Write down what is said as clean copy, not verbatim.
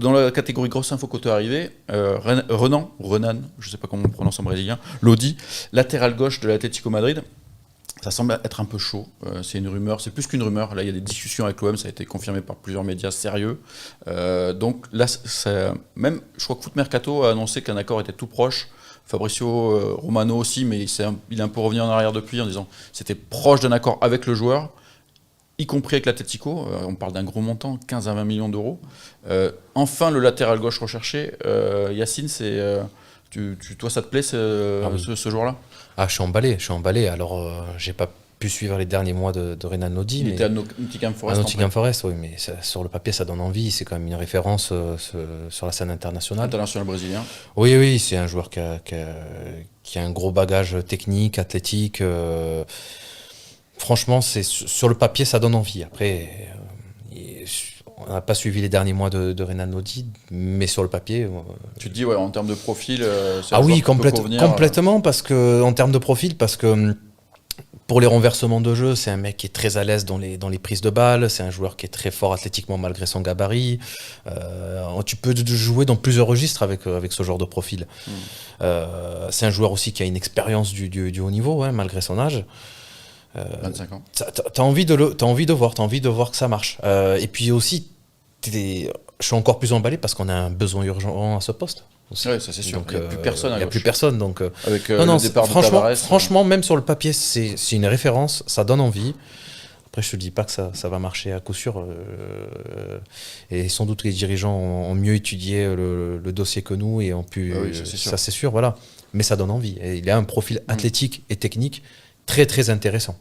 Dans la catégorie grosse info côté arrivé, Renan, je ne sais pas comment on prononce en brésilien, Lodi, latéral gauche de l'Atlético Madrid. Ça semble être un peu chaud, c'est une rumeur, c'est plus qu'une rumeur. Là, il y a des discussions avec l'OM, ça a été confirmé par plusieurs médias sérieux. Donc là, même, je crois que Foot Mercato a annoncé qu'un accord était tout proche. Fabrizio Romano aussi, mais il est un peu revenu en arrière depuis en disant c'était proche d'un accord avec le joueur, y compris avec l'Atlético. On parle d'un gros montant, 15 à 20 millions d'euros. Enfin, le latéral gauche recherché, Yacine, toi, ça te plaît ce joueur-là? Ah, je suis emballé. Alors, j'ai pas pu suivre les derniers mois de Renan Lodi. Il était à Nottingham Forest. À Nottingham Forest, oui, mais sur le papier, ça donne envie. C'est quand même une référence sur la scène internationale. International brésilien. Oui, c'est un joueur qui a un gros bagage technique, athlétique. Franchement, sur le papier, ça donne envie. Après, on n'a pas suivi les derniers mois de Renan Lodi, mais sur le papier. Tu te dis, ouais, en termes de profil, c'est ah un oui, joueur qui peut convenir, complètement, en termes de profil, parce que pour les renversements de jeu, c'est un mec qui est très à l'aise dans les prises de balles, c'est un joueur qui est très fort athlétiquement malgré son gabarit. Tu peux jouer dans plusieurs registres avec ce genre de profil. C'est un joueur aussi qui a une expérience du haut niveau, hein, malgré son âge. 25 ans. T'as envie de voir que ça marche. Et puis aussi, je suis encore plus emballé parce qu'on a un besoin urgent à ce poste. Oui, ça c'est sûr. Donc, il n'y a plus personne. Il n'y a plus personne. Donc, avec le départ de Tavares. Franchement, même sur le papier, c'est une référence, ça donne envie. Après, je te dis pas que ça va marcher à coup sûr. Et sans doute les dirigeants ont mieux étudié le dossier que nous et ont pu. Ça, c'est sûr, voilà. Mais ça donne envie. Et il a un profil athlétique et technique très, très intéressant.